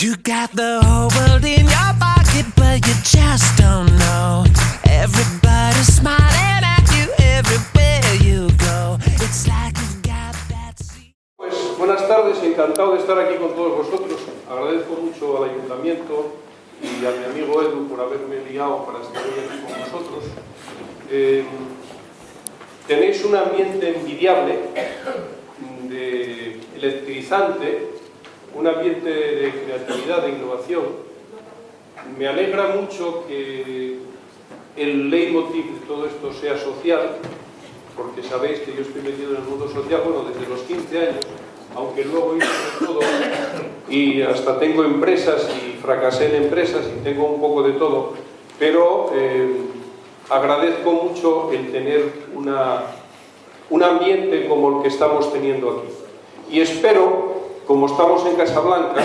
You got the whole world in your pocket, but you just don't know. Everybody's smiling at you everywhere you go. It's like you've got that seat. Pues buenas tardes, encantado de estar aquí con todos vosotros. Agradezco mucho al Ayuntamiento y a mi amigo Edu por haberme enviado para estar hoy aquí con vosotros. Tenéis un ambiente envidiable, electrizante, un ambiente de creatividad, de innovación. Me alegra mucho que el leitmotiv de todo esto sea social, porque sabéis que yo estoy metido en el mundo social, bueno, desde los 15 años, aunque luego hice de todo, y hasta tengo empresas y fracasé en empresas y tengo un poco de todo, pero agradezco mucho el tener un ambiente como el que estamos teniendo aquí. Y espero, como estamos en Casablanca,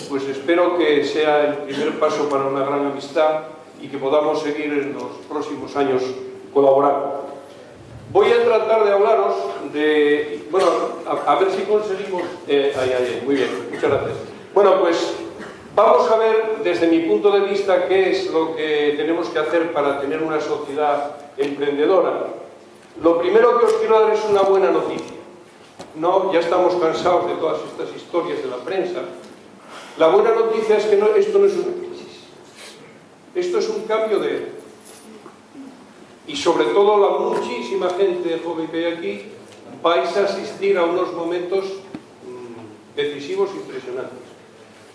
pues espero que sea el primer paso para una gran amistad y que podamos seguir en los próximos años colaborando. Voy a tratar de hablaros de... Bueno, a ver si conseguimos... muy bien, muchas gracias. Bueno, pues vamos a ver desde mi punto de vista qué es lo que tenemos que hacer para tener una sociedad emprendedora. Lo primero que os quiero dar es una buena noticia. No, ya estamos cansados de todas estas historias de la prensa. La buena noticia es que esto no es una crisis. Esto es un cambio de era. Y sobre todo la muchísima gente joven que hay aquí vais a asistir a unos momentos decisivos e impresionantes.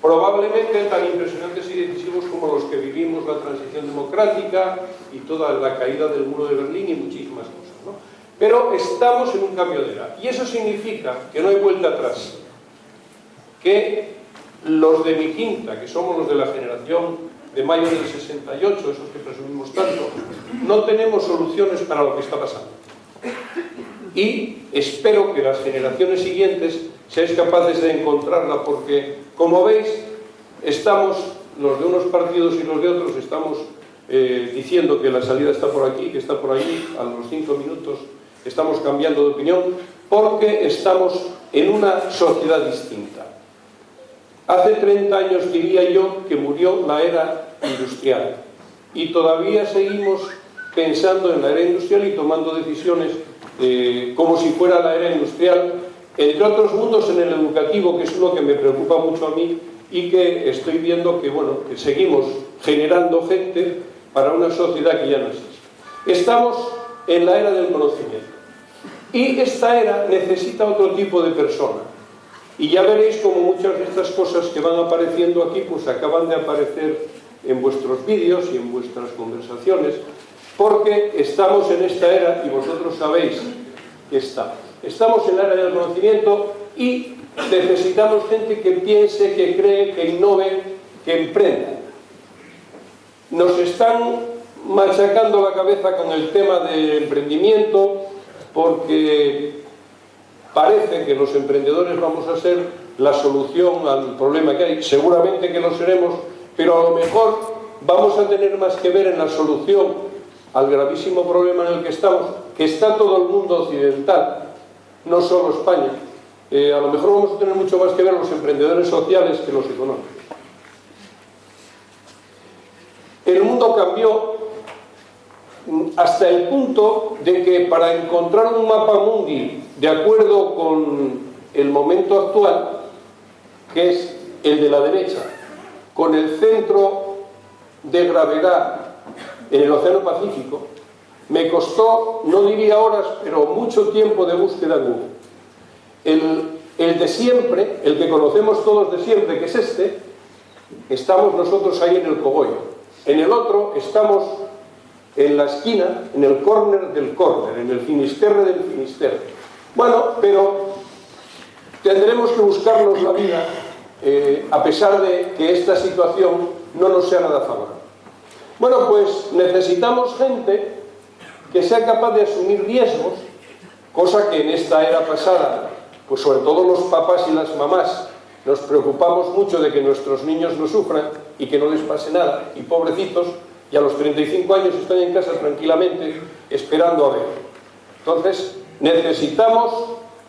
Probablemente tan impresionantes y decisivos como los que vivimos la transición democrática y toda la caída del muro de Berlín y muchísimas cosas, ¿no? Pero estamos en un cambio de era. Y eso significa que no hay vuelta atrás. Que los de mi quinta, que somos los de la generación de mayo del 68, esos que presumimos tanto, no tenemos soluciones para lo que está pasando. Y espero que las generaciones siguientes seáis capaces de encontrarla, porque, como veis, estamos, los de unos partidos y los de otros, estamos diciendo que la salida está por aquí, que está por allí, a los 5 minutos estamos cambiando de opinión, porque estamos en una sociedad distinta. Hace 30 años diría yo que murió la era industrial y todavía seguimos pensando en la era industrial y tomando decisiones como si fuera la era industrial, entre otros mundos en el educativo, que es lo que me preocupa mucho a mí y que estoy viendo que, bueno, que seguimos generando gente para una sociedad que ya no existe. Estamos en la era del conocimiento y esta era necesita otro tipo de persona. Y ya veréis como muchas de estas cosas que van apareciendo aquí pues acaban de aparecer en vuestros vídeos y en vuestras conversaciones, porque estamos en esta era y vosotros sabéis que estamos. Estamos en la era del conocimiento y necesitamos gente que piense, que cree, que innove, que emprenda. Nos están machacando la cabeza con el tema del emprendimiento porque parece que los emprendedores vamos a ser la solución al problema que hay. Seguramente que lo seremos, pero a lo mejor vamos a tener más que ver en la solución al gravísimo problema en el que estamos, que está todo el mundo occidental, no solo España. A lo mejor vamos a tener mucho más que ver los emprendedores sociales que los económicos. El mundo cambió hasta el punto de que para encontrar un mapa mundi de acuerdo con el momento actual, que es el de la derecha, con el centro de gravedad en el Océano Pacífico, me costó, no diría horas, pero mucho tiempo de búsqueda en Google. El de siempre, el que conocemos todos de siempre, que es este, estamos nosotros ahí en el cogollo. En el otro estamos en la esquina, en el córner del córner, en el finisterre del finisterre. Bueno, pero tendremos que buscarnos la vida a pesar de que esta situación no nos sea nada favorable. Bueno, pues necesitamos gente que sea capaz de asumir riesgos, cosa que en esta era pasada, pues sobre todo los papás y las mamás, nos preocupamos mucho de que nuestros niños no sufran y que no les pase nada, y pobrecitos, y a los 35 años están en casa tranquilamente esperando a ver. Entonces, necesitamos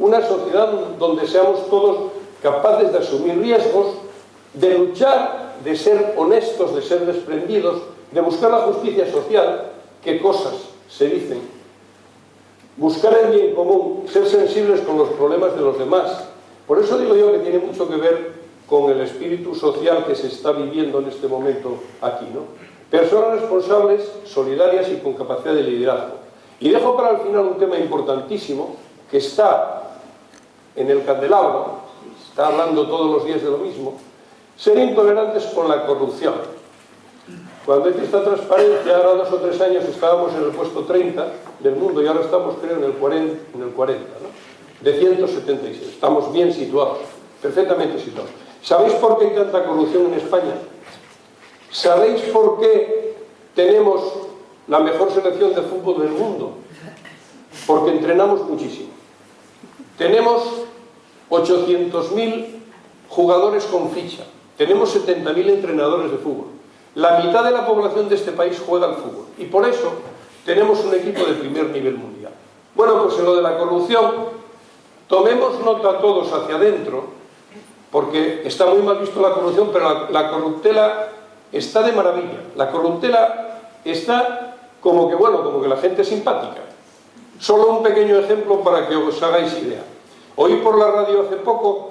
una sociedad donde seamos todos capaces de asumir riesgos de luchar, de ser honestos, de ser desprendidos, de buscar la justicia social, qué cosas se dicen, buscar el bien común, ser sensibles con los problemas de los demás. Por eso digo yo que tiene mucho que ver con el espíritu social que se está viviendo en este momento aquí, ¿no? Personas responsables, solidarias y con capacidad de liderazgo. Y dejo para el final un tema importantísimo que está en el candelabro, está hablando todos los días de lo mismo: ser intolerantes con la corrupción. Cuando hice esta transparencia, ahora 2 o 3 años, estábamos en el puesto 30 del mundo y ahora estamos, creo, en el 40, ¿no? De 176. Estamos bien situados, perfectamente situados. ¿Sabéis por qué hay tanta corrupción en España? ¿Sabéis por qué tenemos la mejor selección de fútbol del mundo? Porque entrenamos muchísimo. Tenemos 800.000 jugadores con ficha. Tenemos 70.000 entrenadores de fútbol. La mitad de la población de este país juega al fútbol. Y por eso tenemos un equipo de primer nivel mundial. Bueno, pues en lo de la corrupción, tomemos nota todos hacia adentro, porque está muy mal visto la corrupción, pero la corruptela está de maravilla. La corruptela está como que, bueno, como que la gente es simpática. Solo un pequeño ejemplo para que os hagáis idea. Oí por la radio hace poco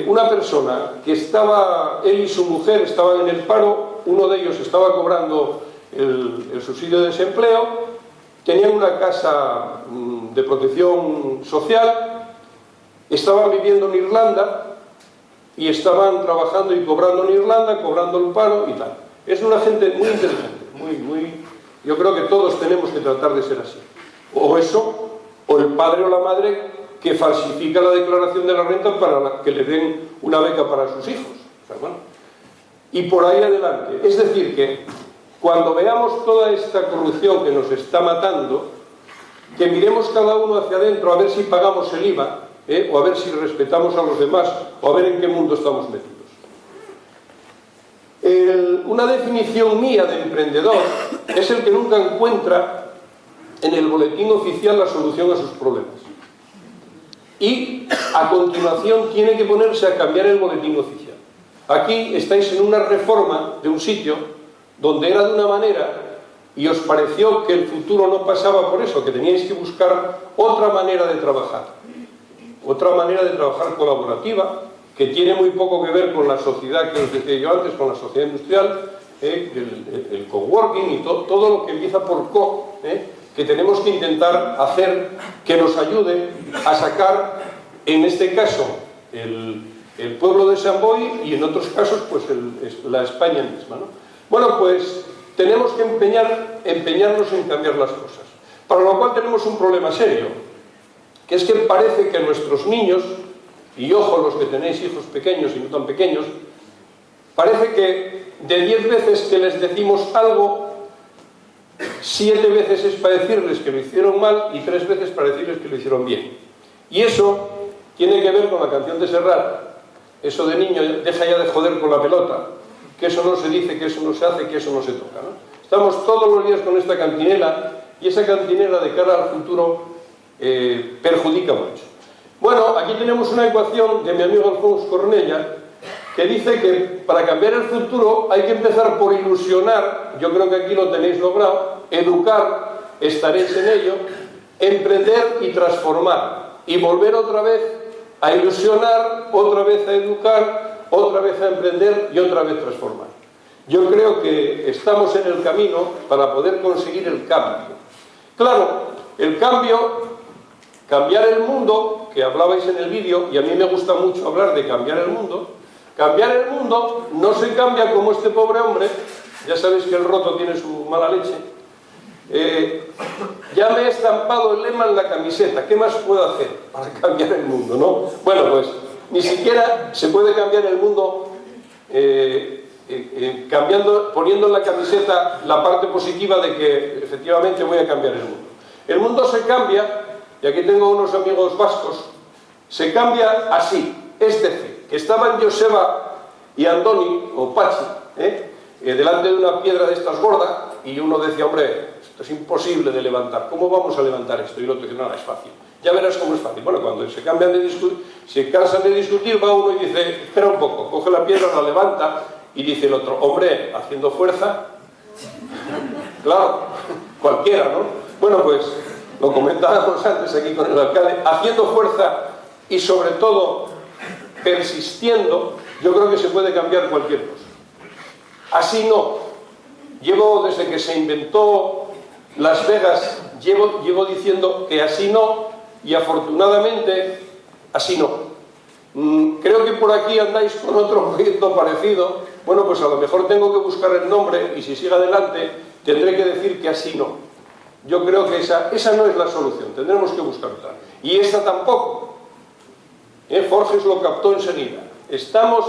una persona que estaba, él y su mujer estaban en el paro, uno de ellos estaba cobrando el subsidio de desempleo, tenían una casa de protección social, estaban viviendo en Irlanda y estaban trabajando y cobrando en Irlanda, cobrando el paro y tal. Es una gente muy inteligente, yo creo que todos tenemos que tratar de ser así. O eso, o el padre o la madre que falsifica la declaración de la renta para que le den una beca para sus hijos. O sea, bueno, y por ahí adelante. Es decir, que cuando veamos toda esta corrupción que nos está matando, que miremos cada uno hacia adentro a ver si pagamos el IVA, o a ver si respetamos a los demás, o a ver en qué mundo estamos metidos. Una definición mía de emprendedor es el que nunca encuentra en el boletín oficial la solución a sus problemas. Y a continuación tiene que ponerse a cambiar el boletín oficial. Aquí estáis en una reforma de un sitio donde era de una manera y os pareció que el futuro no pasaba por eso, que teníais que buscar otra manera de trabajar. Otra manera de trabajar colaborativa, que tiene muy poco que ver con la sociedad que os decía yo antes, con la sociedad industrial, el coworking y todo lo que empieza por co, que tenemos que intentar hacer que nos ayude a sacar, en este caso, el pueblo de San Boi y en otros casos, pues la España misma, ¿no? Bueno, pues tenemos que empeñarnos en cambiar las cosas. Para lo cual tenemos un problema serio, que es que parece que nuestros niños, y ojo los que tenéis hijos pequeños y no tan pequeños, parece que de 10 veces que les decimos algo, 7 veces es para decirles que lo hicieron mal y 3 veces para decirles que lo hicieron bien. Y eso tiene que ver con la canción de Serrat, eso de niño, deja ya de joder con la pelota, que eso no se dice, que eso no se hace, que eso no se toca, ¿no? Estamos todos los días con esta cantinela, y esa cantinela de cara al futuro perjudica mucho. Bueno, aquí tenemos una ecuación de mi amigo Alfonso Cornella, que dice que para cambiar el futuro hay que empezar por ilusionar, yo creo que aquí lo tenéis logrado, educar, estaréis en ello, emprender y transformar, y volver otra vez a ilusionar, otra vez a educar, otra vez a emprender y otra vez transformar. Yo creo que estamos en el camino para poder conseguir el cambio. Claro, el cambio, cambiar el mundo, que hablabais en el vídeo, y a mí me gusta mucho hablar de cambiar el mundo no se cambia como este pobre hombre, ya sabéis que el roto tiene su mala leche, ya me he estampado el lema en la camiseta, ¿qué más puedo hacer para cambiar el mundo, no? Bueno, pues ni siquiera se puede cambiar el mundo poniendo en la camiseta la parte positiva de que efectivamente voy a cambiar el mundo. El mundo se cambia, y aquí tengo unos amigos vascos, se cambia así, es decir, que estaban Joseba y Andoni, o Pachi, delante de una piedra de estas gordas, y uno decía, hombre, esto es imposible de levantar, ¿cómo vamos a levantar esto? Y el otro dice, no, es fácil. ya verás cómo es fácil. Bueno, cuando se cansan de discutir, va uno y dice, espera un poco, coge la piedra, la levanta, y dice el otro, hombre, haciendo fuerza, claro, cualquiera, ¿no? Bueno, pues, lo comentábamos antes aquí con el alcalde, haciendo fuerza y sobre todo persistiendo, yo creo que se puede cambiar cualquier cosa. Así no. Llevo desde que se inventó Las Vegas, llevo diciendo que así no, y afortunadamente así no. Creo que por aquí andáis con otro proyecto parecido. Bueno, pues a lo mejor tengo que buscar el nombre y si sigue adelante tendré que decir que así no. Yo creo que esa no es la solución, tendremos que buscar otra. Y esta tampoco. Forges lo captó enseguida. Estamos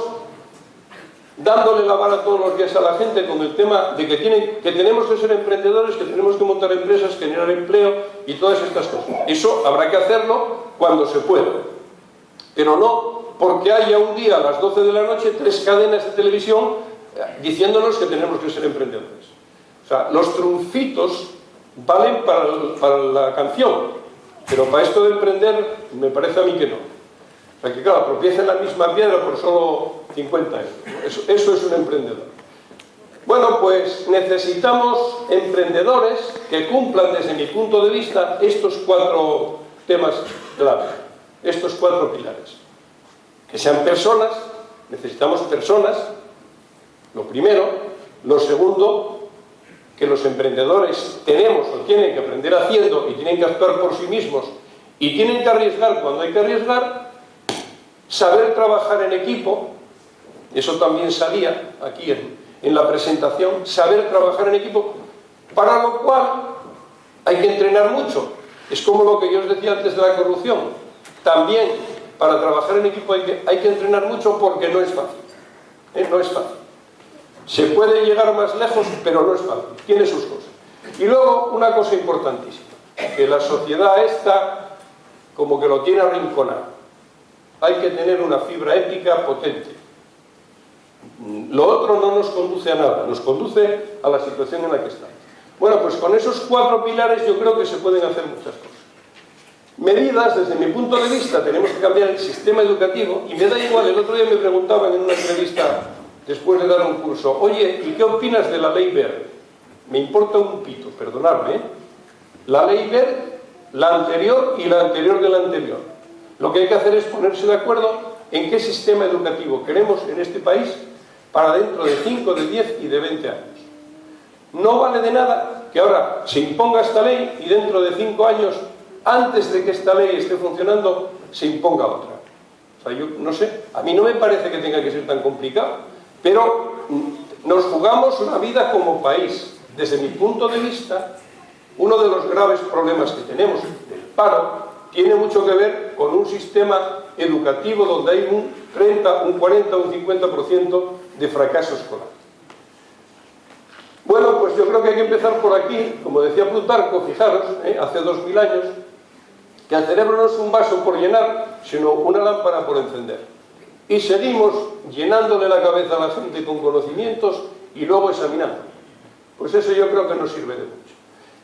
dándole la vara todos los días a la gente con el tema de que tenemos que ser emprendedores, que tenemos que montar empresas, generar empleo y todas estas cosas. Eso habrá que hacerlo cuando se pueda. Pero no porque haya un día a las 12 de la noche 3 cadenas de televisión diciéndonos que tenemos que ser emprendedores. O sea, los trunfitos valen para la canción, pero para esto de emprender me parece a mí que no. O sea que claro, tropieza en la misma piedra por solo 50 euros. Eso es un emprendedor. Bueno, pues necesitamos emprendedores que cumplan desde mi punto de vista estos 4 temas clave, estos 4 pilares. Que sean personas, necesitamos personas, lo primero. Lo segundo, que los emprendedores tenemos o tienen que aprender haciendo y tienen que actuar por sí mismos y tienen que arriesgar cuando hay que arriesgar. Saber trabajar en equipo, eso también salía aquí en la presentación, saber trabajar en equipo, para lo cual hay que entrenar mucho. Es como lo que yo os decía antes de la corrupción. También para trabajar en equipo hay que entrenar mucho porque no es fácil. No es fácil. Se puede llegar más lejos, pero no es fácil. Tiene sus cosas. Y luego una cosa importantísima, que la sociedad esta como que lo tiene arrinconado. Hay que tener una fibra ética potente. Lo otro no nos conduce a nada, nos conduce a la situación en la que estamos. Bueno, pues con esos 4 pilares yo creo que se pueden hacer muchas cosas. Medidas, desde mi punto de vista, tenemos que cambiar el sistema educativo, y me da igual, el otro día me preguntaban en una entrevista, después de dar un curso, oye, ¿y qué opinas de la ley verde? Me importa un pito, perdonadme, La ley verde, la anterior y la anterior de la anterior. Lo que hay que hacer es ponerse de acuerdo en qué sistema educativo queremos en este país para dentro de 5, de 10 y de 20 años. No vale de nada que ahora se imponga esta ley y dentro de 5 años, antes de que esta ley esté funcionando, se imponga otra. O sea, yo no sé, a mí no me parece que tenga que ser tan complicado, pero nos jugamos la vida como país. Desde mi punto de vista, uno de los graves problemas que tenemos del paro tiene mucho que ver con un sistema educativo donde hay un 30, un 40, un 50% de fracaso escolar. Bueno, pues yo creo que hay que empezar por aquí, como decía Plutarco, fijaros, hace 2000 años, que el cerebro no es un vaso por llenar, sino una lámpara por encender. Y seguimos llenándole la cabeza a la gente con conocimientos y luego examinando. Pues eso yo creo que no sirve de mucho.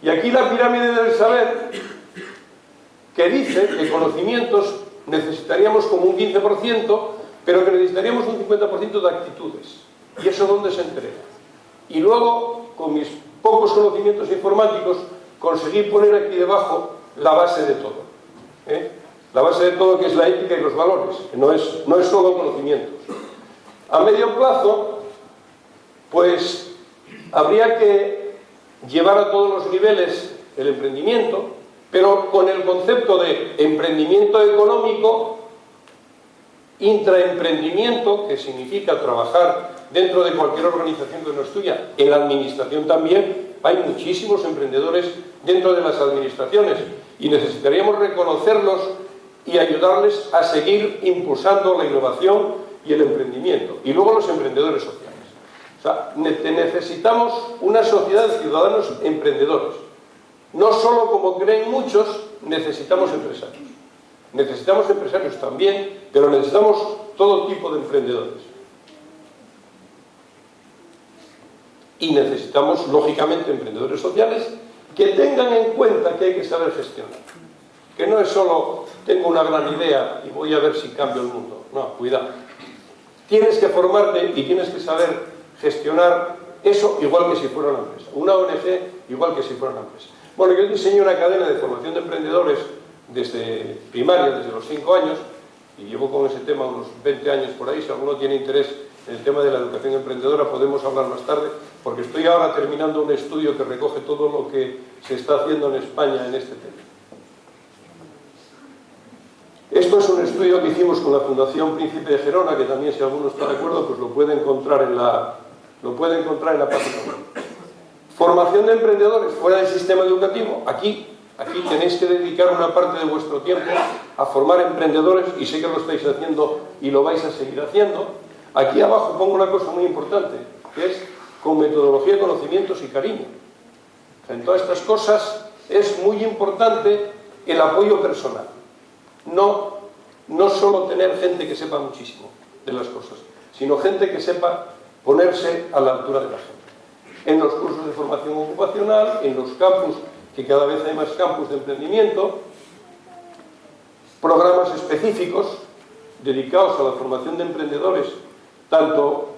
Y aquí la pirámide del saber, que dice que conocimientos necesitaríamos como un 15%, pero que necesitaríamos un 50% de actitudes. ¿Y eso dónde se entrega? Y luego, con mis pocos conocimientos informáticos, conseguí poner aquí debajo la base de todo. La base de todo, que es la ética y los valores, que no es solo conocimientos. A medio plazo, pues habría que llevar a todos los niveles el emprendimiento, pero con el concepto de emprendimiento económico, intraemprendimiento, que significa trabajar dentro de cualquier organización que no es tuya. En la administración también hay muchísimos emprendedores dentro de las administraciones y necesitaríamos reconocerlos y ayudarles a seguir impulsando la innovación y el emprendimiento. Y luego los emprendedores sociales. O sea, necesitamos una sociedad de ciudadanos emprendedores. No solo, como creen muchos, necesitamos empresarios. Necesitamos empresarios también, pero necesitamos todo tipo de emprendedores. Y necesitamos, lógicamente, emprendedores sociales que tengan en cuenta que hay que saber gestionar. que no es solo tengo una gran idea y voy a ver si cambio el mundo. No, cuidado. Tienes que formarte y tienes que saber gestionar eso igual que si fuera una empresa. Una ONG igual que si fuera una empresa. Bueno, yo diseñé una cadena de formación de emprendedores desde primaria, desde los 5 años, y llevo con ese tema unos 20 años por ahí. Si alguno tiene interés en el tema de la educación emprendedora, podemos hablar más tarde, porque estoy ahora terminando un estudio que recoge todo lo que se está haciendo en España en este tema. Esto es un estudio que hicimos con la Fundación Príncipe de Gerona, que también, si alguno está de acuerdo, pues lo puede encontrar en la página web. Formación de emprendedores fuera del sistema educativo. Aquí tenéis que dedicar una parte de vuestro tiempo a formar emprendedores, y sé que lo estáis haciendo y lo vais a seguir haciendo. Aquí abajo pongo una cosa muy importante, que es con metodología, conocimientos y cariño. En todas estas cosas es muy importante el apoyo personal. No solo tener gente que sepa muchísimo de las cosas, sino gente que sepa ponerse a la altura de la gente. En los cursos de formación ocupacional, en los campus, que cada vez hay más campus de emprendimiento, programas específicos dedicados a la formación de emprendedores, tanto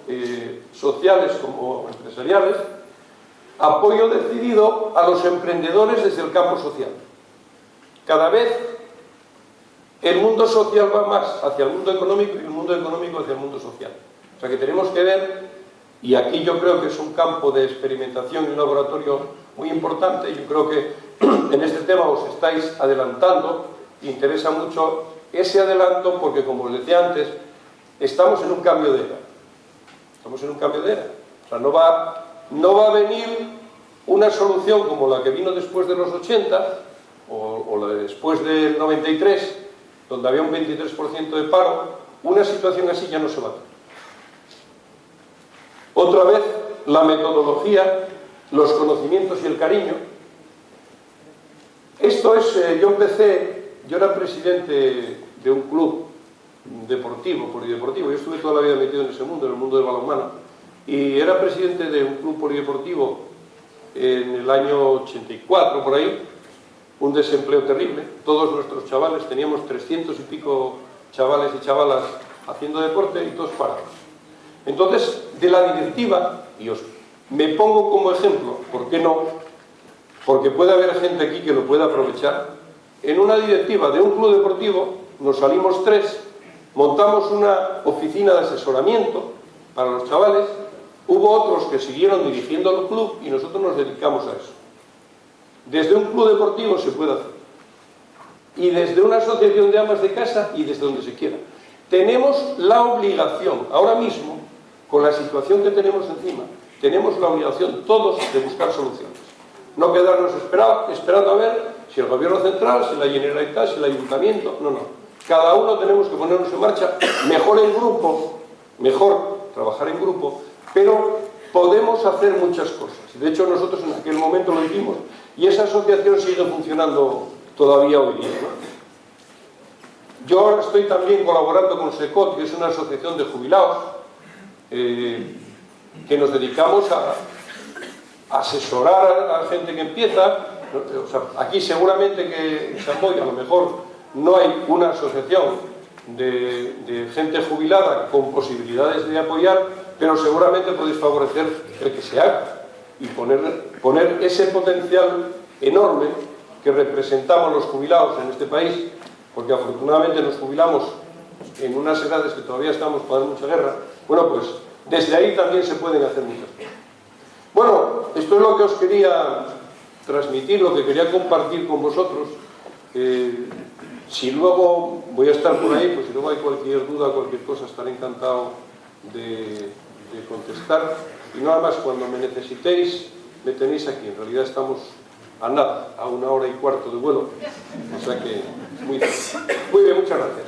sociales como empresariales, apoyo decidido a los emprendedores desde el campo social. Cada vez el mundo social va más hacia el mundo económico y el mundo económico hacia el mundo social. O sea que tenemos que ver, y aquí yo creo que es un campo de experimentación y un laboratorio muy importante. Yo creo que en este tema os estáis adelantando, interesa mucho ese adelanto porque, como os decía antes, estamos en un cambio de era. Estamos en un cambio de era. O sea, no va a venir una solución como la que vino después de los 80 o la de después del 93, donde había un 23% de paro. Una situación así ya no se va a dar. Otra vez, la metodología, los conocimientos y el cariño. Esto es, yo era presidente de un club deportivo, polideportivo. Yo estuve toda la vida metido en ese mundo, en el mundo del balonmano. Y era presidente de un club polideportivo en el año 84, por ahí. Un desempleo terrible. Todos nuestros chavales, teníamos 300 y pico chavales y chavalas haciendo deporte y todos parados. Entonces, de la directiva, y me pongo como ejemplo, ¿por qué no? Porque puede haber gente aquí que lo pueda aprovechar. En una directiva de un club deportivo nos salimos 3, montamos una oficina de asesoramiento para los chavales, hubo otros que siguieron dirigiendo el club y nosotros nos dedicamos a eso. Desde un club deportivo se puede hacer. Y desde una asociación de amas de casa y desde donde se quiera. Tenemos la obligación, ahora mismo, con la situación que tenemos encima, tenemos la obligación todos de buscar soluciones. No quedarnos esperando a ver si el gobierno central, si la Generalitat, si el ayuntamiento. No. Cada uno tenemos que ponernos en marcha, mejor en grupo, mejor trabajar en grupo, pero podemos hacer muchas cosas. De hecho, nosotros en aquel momento lo hicimos y esa asociación sigue funcionando todavía hoy día, ¿no? Yo ahora estoy también colaborando con SECOT, que es una asociación de jubilados, que nos dedicamos a asesorar a la gente que empieza. O sea, aquí seguramente que en San Boi a lo mejor no hay una asociación de gente jubilada con posibilidades de apoyar, pero seguramente podéis favorecer el que se haga y poner ese potencial enorme que representamos los jubilados en este país, porque afortunadamente nos jubilamos en unas edades que todavía estamos para dar mucha guerra. Bueno, pues desde ahí también se pueden hacer muchas cosas. Bueno, esto es lo que os quería transmitir, lo que quería compartir con vosotros. Si luego voy a estar por ahí, pues si luego hay cualquier duda, cualquier cosa, estaré encantado de contestar. Y nada más, cuando me necesitéis, me tenéis aquí. En realidad estamos a nada, a 1 hora y cuarto de vuelo. O sea que, muy bien, muchas gracias.